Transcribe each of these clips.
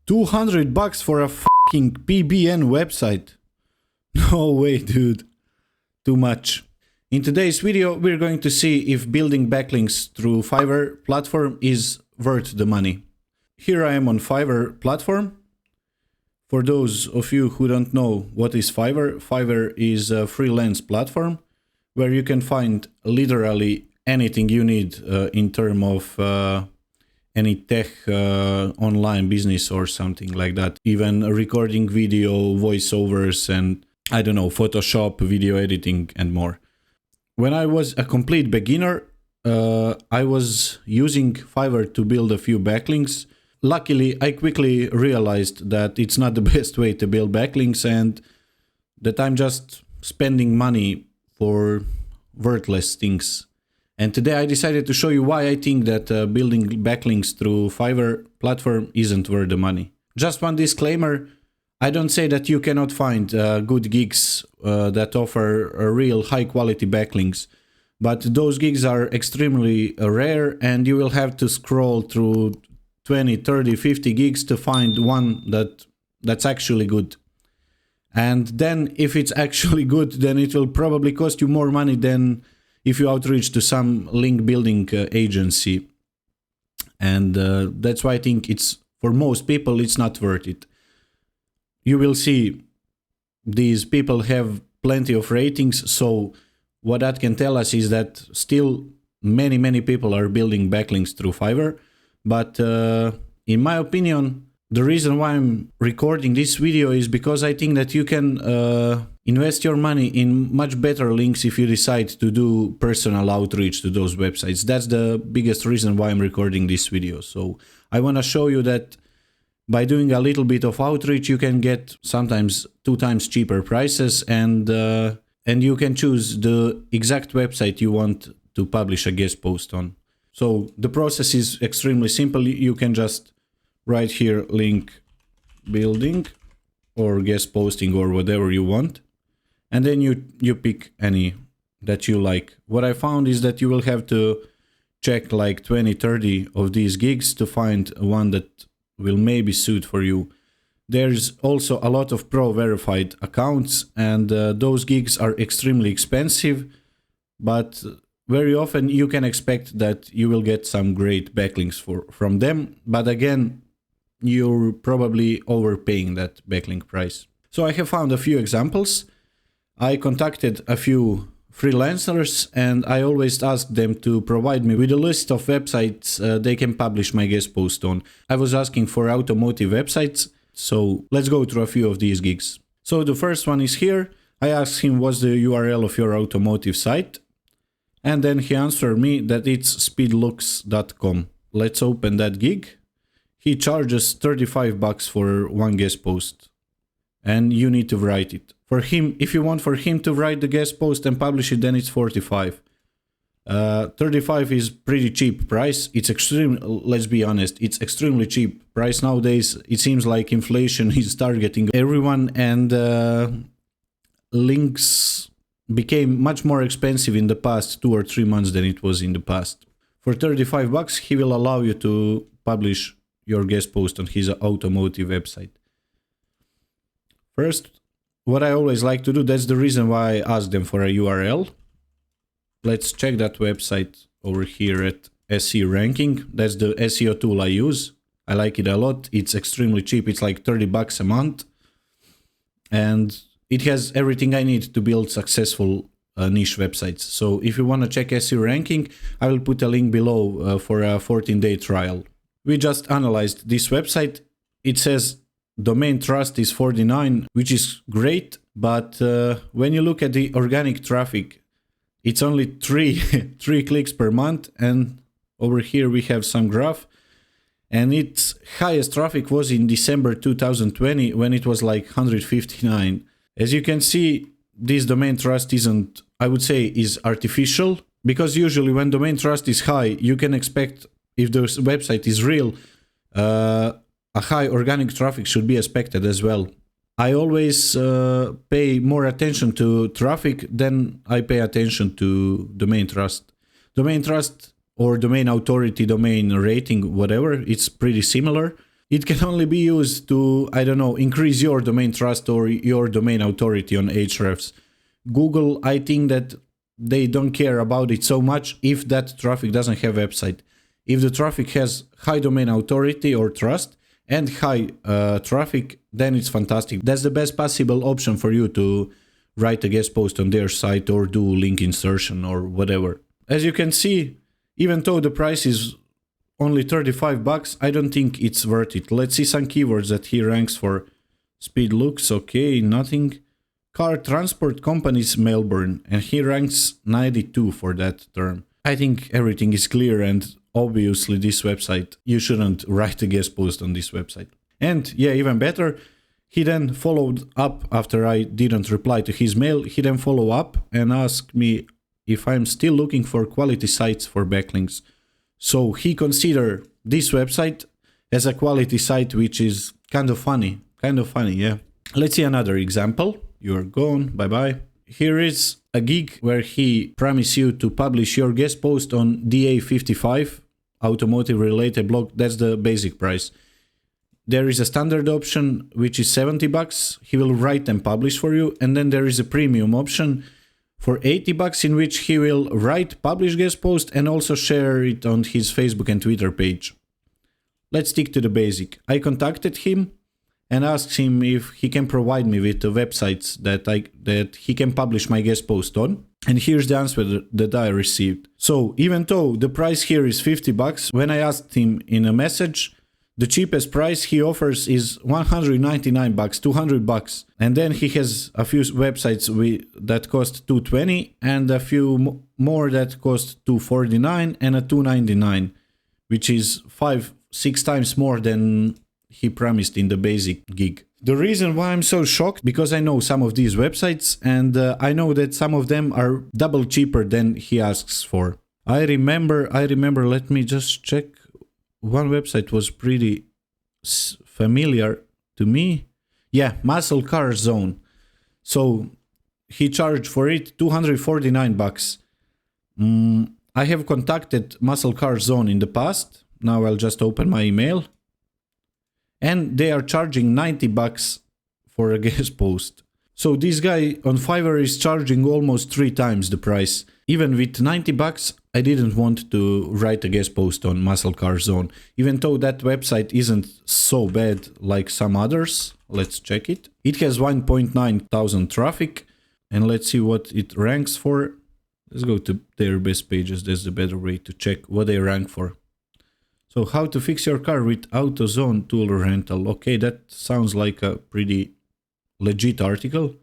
$200 for a fucking PBN website. No way, dude. Too much. In today's video, we're going to see if building backlinks through Fiverr platform is worth the money. Here I am on Fiverr platform. For those of you who don't know what is Fiverr, Fiverr is a freelance platform where you can find literally anything you need in terms of any tech online business or something like that. Even recording video, voiceovers, and I don't know, Photoshop, video editing, and more. When I was a complete beginner, I was using Fiverr to build a few backlinks. Luckily, I quickly realized that it's not the best way to build backlinks and that I'm just spending money for worthless things. And today I decided to show you why I think that building backlinks through Fiverr platform isn't worth the money. Just one disclaimer, I don't say that you cannot find good gigs that offer a real high quality backlinks, but those gigs are extremely rare and you will have to scroll through 20, 30, 50 gigs to find one that's actually good. And then if it's actually good, then it will probably cost you more money than if you outreach to some link building agency. And that's why I think it's, for most people, it's not worth it. You will see these people have plenty of ratings, so what that can tell us is that still many people are building backlinks through Fiverr. But in my opinion, the reason why I'm recording this video is because I think that you can invest your money in much better links if you decide to do personal outreach to those websites. That's the biggest reason why I'm recording this video. So I want to show you that by doing a little bit of outreach, you can get sometimes 2 times cheaper prices, and you can choose the exact website you want to publish a guest post on. So the process is extremely simple. You can just write here link building or guest posting or whatever you want. And then you pick any that you like. What I found is that you will have to check like 20, 30 of these gigs to find one that will maybe suit for you. There's also a lot of pro verified accounts, and those gigs are extremely expensive, but very often you can expect that you will get some great backlinks from them. But again, you're probably overpaying that backlink price. So I have found a few examples. I contacted a few freelancers and I always ask them to provide me with a list of websites they can publish my guest post on. I was asking for automotive websites, so let's go through a few of these gigs. So the first one is here. I asked him what's the URL of your automotive site, and then he answered me that it's speedlooks.com. Let's open that gig. He charges $35 for one guest post, and you need to write it. For him, if you want for him to write the guest post and publish it, then it's $45. $35 is pretty cheap price. It's extreme. Let's be honest, it's extremely cheap price nowadays. It seems like inflation is targeting everyone, and links became much more expensive in the past 2 or 3 months than it was in the past. For $35, he will allow you to publish your guest post on his automotive website. First, what I always like to do, that's the reason why I ask them for a URL. Let's check that website over here at SEO ranking. That's the SEO tool I use. I like it a lot. It's extremely cheap. It's like $30 a month. And it has everything I need to build successful niche websites. So if you want to check SEO ranking, I will put a link below for a 14-day trial. We just analyzed this website. It says domain trust is 49, which is great, but when you look at the organic traffic, it's only 3 clicks per month, and over here we have some graph, and its highest traffic was in December 2020 when it was like 159. As you can see, this domain trust isn't, I would say, is artificial, because usually when domain trust is high, you can expect, if the website is real, a high organic traffic should be expected as well. I always pay more attention to traffic than I pay attention to domain trust. Domain trust or domain authority, domain rating, whatever, it's pretty similar. It can only be used to, I don't know, increase your domain trust or your domain authority on Ahrefs. Google, I think that they don't care about it so much if that traffic doesn't have website. If the traffic has high domain authority or trust and high traffic, then it's fantastic. That's the best possible option for you to write a guest post on their site or do link insertion or whatever. As you can see, even though the price is only 35 bucks, I don't think it's worth it. Let's see some keywords that he ranks for. Speed looks okay, nothing. Car transport companies Melbourne, and he ranks 92 for that term. I think everything is clear, and obviously this website, you shouldn't write a guest post on this website. And yeah, even better, he then followed up after I didn't reply to his mail. He then followed up and asked me if I'm still looking for quality sites for backlinks. So he considered this website as a quality site, which is kind of funny, yeah. Let's see another example. You're gone, bye-bye. Here is a gig where he promised you to publish your guest post on DA55, automotive related blog. That's the basic price. There is a standard option, which is 70 bucks. He will write and publish for you. And then there is a premium option for 80 bucks in which he will write, publish guest post and also share it on his Facebook and Twitter page. Let's stick to the basic. I contacted him and asked him if he can provide me with the websites that he can publish my guest post on. And here's the answer that I received. So even though the price here is 50 bucks, when I asked him in a message, the cheapest price he offers is 199 bucks, 200 bucks. And then he has a few websites that cost 220 and a few more that cost 249 and a 299, which is 5-6 times more than he promised in the basic gig. The reason why I'm so shocked, because I know some of these websites and I know that some of them are double cheaper than he asks for. I remember, let me just check. One website was pretty familiar to me. Yeah, Muscle Car Zone. So he charged for it 249 bucks. I have contacted Muscle Car Zone in the past. Now I'll just open my email. And they are charging 90 bucks for a guest post. So this guy on Fiverr is charging almost 3 times the price. Even with 90 bucks, I didn't want to write a guest post on Muscle Car Zone. Even though that website isn't so bad like some others. Let's check it. It has 1.9 thousand traffic. And let's see what it ranks for. Let's go to their best pages. That's the better way to check what they rank for. So how to fix your car with AutoZone tool rental. Okay, that sounds like a pretty legit article.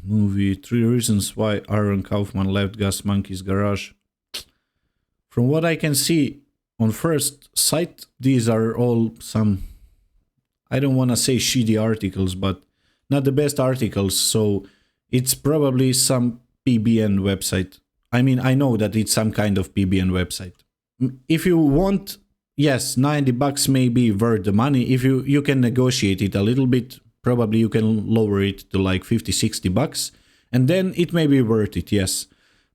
Movie 3 reasons why Aaron Kaufman left Gas Monkey's garage. From what I can see on first sight, these are all some, I don't want to say shitty articles, but not the best articles. So it's probably some PBN website. I mean, I know that it's some kind of PBN website. If you want, yes, 90 bucks may be worth the money. If you can negotiate it a little bit, probably you can lower it to like 50, 60 bucks. And then it may be worth it, yes.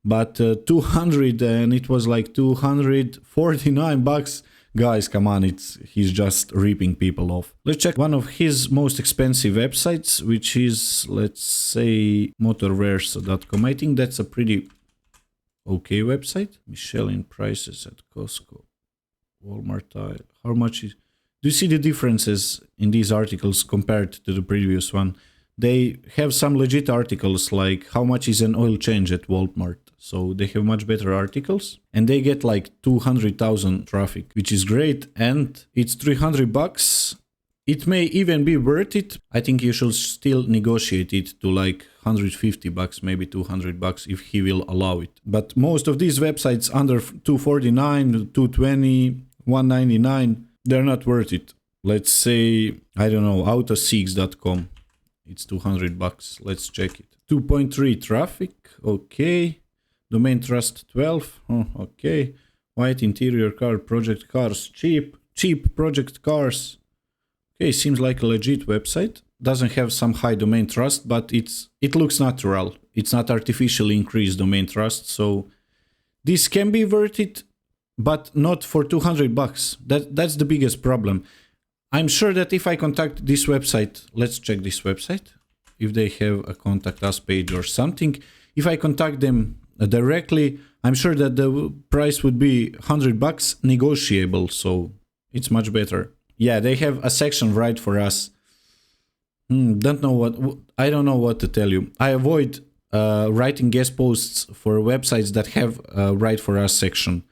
But 200 and it was like 249 bucks. Guys, come on, he's just ripping people off. Let's check one of his most expensive websites, which is, let's say, motorverse.com. I think that's a pretty okay website. Michelin prices at Costco. Walmart. How much is... Do you see the differences in these articles compared to the previous one? They have some legit articles like how much is an oil change at Walmart. So they have much better articles and they get like 200,000 traffic, which is great. And it's 300 bucks. It may even be worth it. I think you should still negotiate it to like 150 bucks, maybe 200 bucks if he will allow it. But most of these websites under 249, 220, 199, they're not worth it. Let's say, I don't know, autoseeks.com. It's 200 bucks. Let's check it. 2.3 traffic. Okay. Domain trust 12. Oh, okay. White interior car, project cars, cheap project cars. Okay, seems like a legit website. Doesn't have some high domain trust, but it looks natural. It's not artificially increased domain trust, so this can be worth it, but not for 200 bucks. That's the biggest problem. I'm sure that if I contact this website, let's check this website, if they have a contact us page or something. If I contact them directly, I'm sure that the price would be $100 negotiable, so it's much better. Yeah, they have a section right for us. Don't know what, I don't know what to tell you. I avoid writing guest posts for websites that have a right for us section.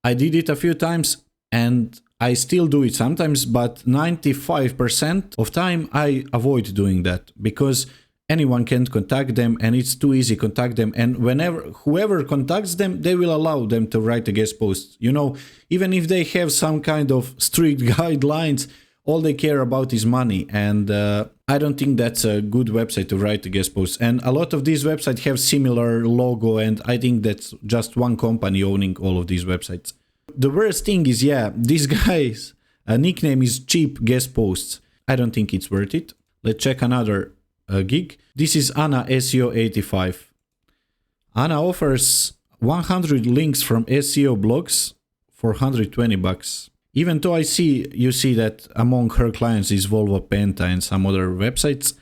I did it a few times and I still do it sometimes, but 95% of time I avoid doing that because anyone can contact them and it's too easy to contact them, and whoever contacts them, they will allow them to write a guest post. You know, even if they have some kind of strict guidelines, all they care about is money, and I don't think that's a good website to write a guest post. And a lot of these websites have similar logo, and I think that's just one company owning all of these websites. The worst thing is, yeah, this guy's nickname is Cheap Guest Posts. I don't think it's worth it. Let's check another gig. This is Anna SEO 85. Anna offers 100 links from SEO blogs for $120. Even though you see that among her clients is Volvo Penta and some other websites,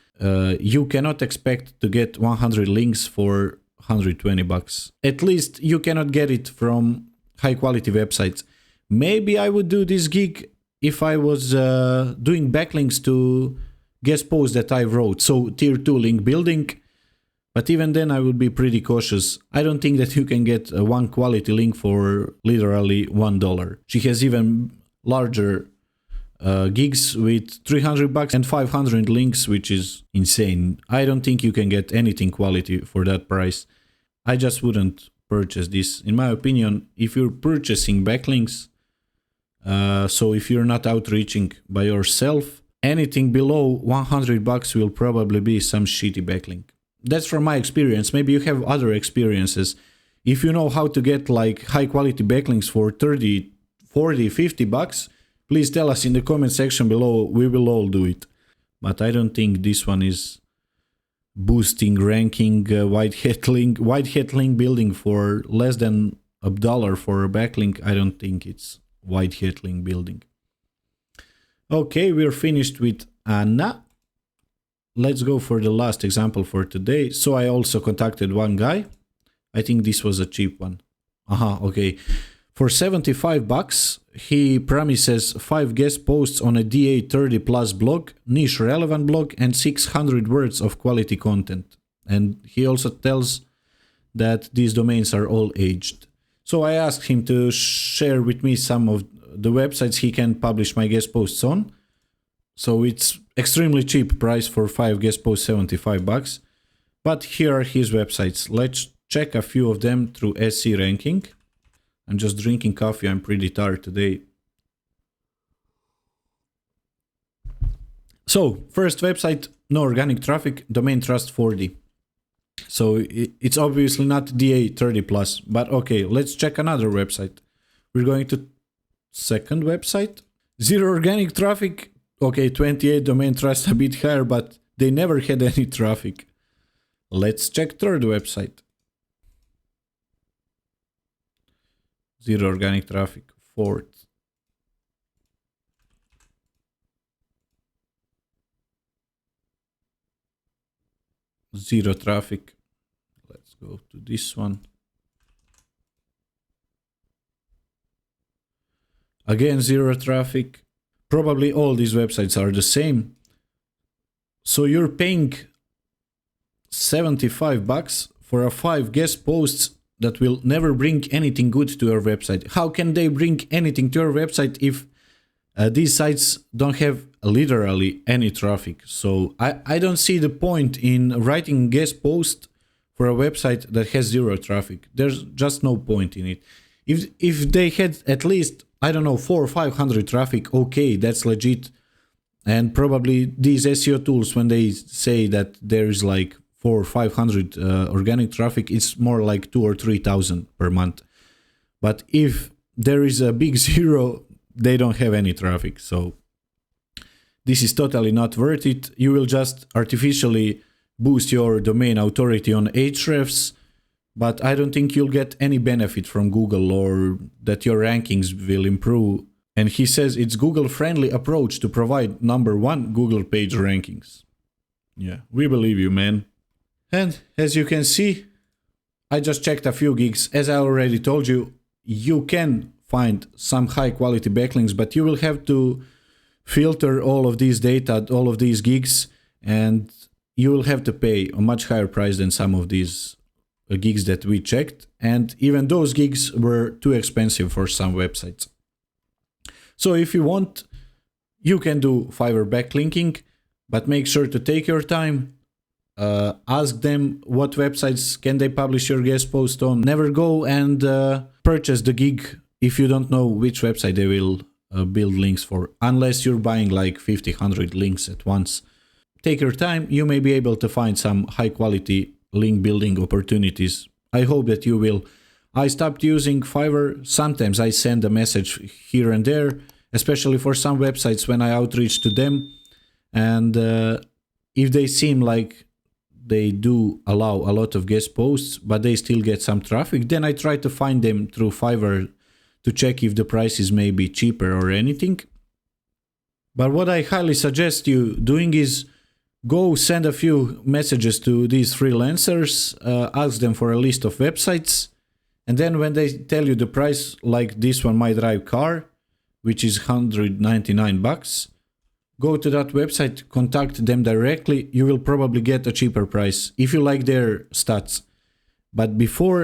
you cannot expect to get 100 links for $120. At least you cannot get it from high quality websites. Maybe I would do this gig if I was doing backlinks to guest posts that I wrote, so tier 2 link building, but even then I would be pretty cautious. I don't think that you can get one quality link for literally $1. She has even larger gigs with $300 and 500 links, which is insane. I don't think you can get anything quality for that price. I just wouldn't purchase this. In my opinion, if you're purchasing backlinks, so if you're not outreaching by yourself, anything below $100 will probably be some shitty backlink. That's from my experience. Maybe you have other experiences. If you know how to get like high quality backlinks for 30, 40, $50, please tell us in the comment section below. We will all do it. But I don't think this one is boosting ranking, white hat link building for less than $1 for a backlink. I don't think it's white hat link building. Okay, we're finished with Anna. Let's go for the last example for today. So I also contacted one guy. I think this was a cheap one. Okay. For $75, he promises 5 guest posts on a DA 30 plus blog, niche relevant blog, and 600 words of quality content. And he also tells that these domains are all aged. So I asked him to share with me some of the websites he can publish my guest posts on. So it's extremely cheap price for 5 guest posts, $75. But here are his websites. Let's check a few of them through SC ranking. I'm just drinking coffee. I'm pretty tired today. So first website, no organic traffic, domain trust 40. So it's obviously not DA 30 plus, but okay, let's check another website. We're going to second website, 0 organic traffic. Okay, 28 domain trust, a bit higher, but they never had any traffic. Let's check third website. 0 organic traffic, fourth. Zero traffic. Let's go to this one. Again, 0 traffic. Probably all these websites are the same. So you're paying $75 for a 5 guest posts that will never bring anything good to your website. How can they bring anything to your website if these sites don't have literally any traffic? So I don't see the point in writing guest post for a website that has 0 traffic. There's just no point in it. If they had at least, I don't know, 400 or 500 traffic, okay, that's legit. And probably these SEO tools, when they say that there's like 400 or 500 organic traffic, it's more like 2,000 or 3,000 per month. But if there is a big 0, they don't have any traffic. So this is totally not worth it. You will just artificially boost your domain authority on Ahrefs, but I don't think you'll get any benefit from Google or that your rankings will improve And he says it's Google-friendly approach to provide #1 Google page rankings. Yeah, we believe you, man. And as you can see, I just checked a few gigs. As I already told you, you can find some high-quality backlinks, but you will have to filter all of these data, all of these gigs, and you will have to pay a much higher price than some of these gigs that we checked. And even those gigs were too expensive for some websites. So if you want, you can do Fiverr backlinking, but make sure to take your time. Ask them what websites can they publish your guest post on. Never go and purchase the gig if you don't know which website they will build links for, unless you're buying like 50-100 links at once. Take your time, you may be able to find some high quality link building opportunities. I hope that you will. I stopped using Fiverr. Sometimes I send a message here and there, especially for some websites when I outreach to them. And if they seem like they do allow a lot of guest posts, but they still get some traffic, then I try to find them through Fiverr to check if the prices may be cheaper or anything. But what I highly suggest you doing is go send a few messages to these freelancers, ask them for a list of websites, and then when they tell you the price, like this one, My Drive Car, which is $199, go to that website, contact them directly. You will probably get a cheaper price if you like their stats. But before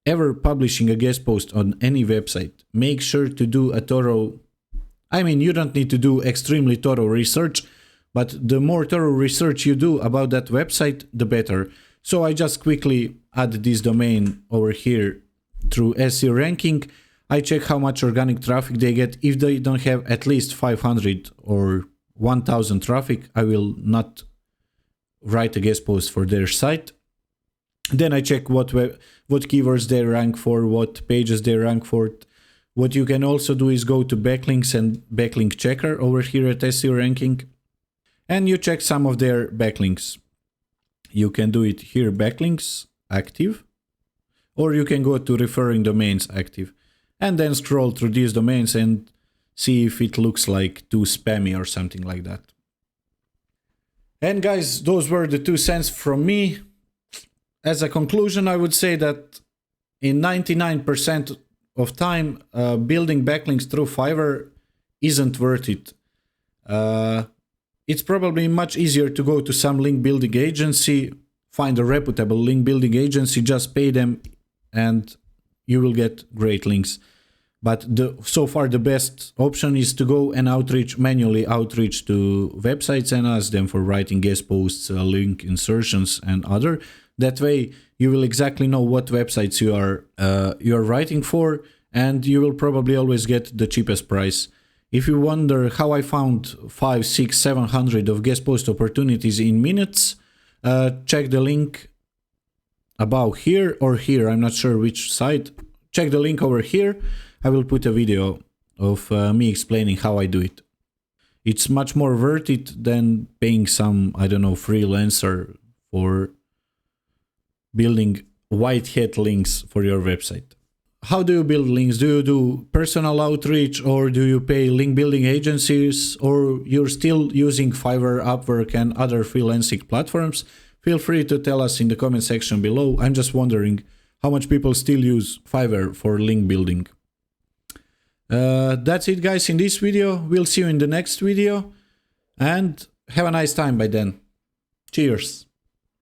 ever publishing a guest post on any website, make sure to do a thorough, I mean, you don't need to do extremely thorough research, but the more thorough research you do about that website, the better. So I just quickly add this domain over here through SEO ranking. I check how much organic traffic they get. If they don't have at least 500 or 1000 traffic, I will not write a guest post for their site. Then I check what keywords they rank for, what pages they rank for. What you can also do is go to backlinks and backlink checker over here at SEO ranking, and you check some of their backlinks. You can do it here, backlinks active, or you can go to referring domains active, and then scroll through these domains and see if it looks like too spammy or something like that. And guys, those were the 2 cents from me. As a conclusion, I would say that in 99% of time, building backlinks through Fiverr isn't worth it. It's probably much easier to go to some link building agency, find a reputable link building agency, just pay them, and you will get great links. But so far the best option is to go and manually outreach to websites and ask them for writing guest posts, link insertions and other. That way you will exactly know what websites you are writing for, and you will probably always get the cheapest price. If you wonder how I found 500, 600, 700 of guest post opportunities in minutes, check the link above here or here, I'm not sure which site. Check the link over here. I will put a video of me explaining how I do it. It's much more worth it than paying some, I don't know, freelancer for building white hat links for your website. How do you build links? Do you do personal outreach, or do you pay link building agencies, or you're still using Fiverr, Upwork and other freelancing platforms? Feel free to tell us in the comment section below. I'm just wondering how much people still use Fiverr for link building. That's it, guys, in this video. We'll see you in the next video, and have a nice time by then. Cheers.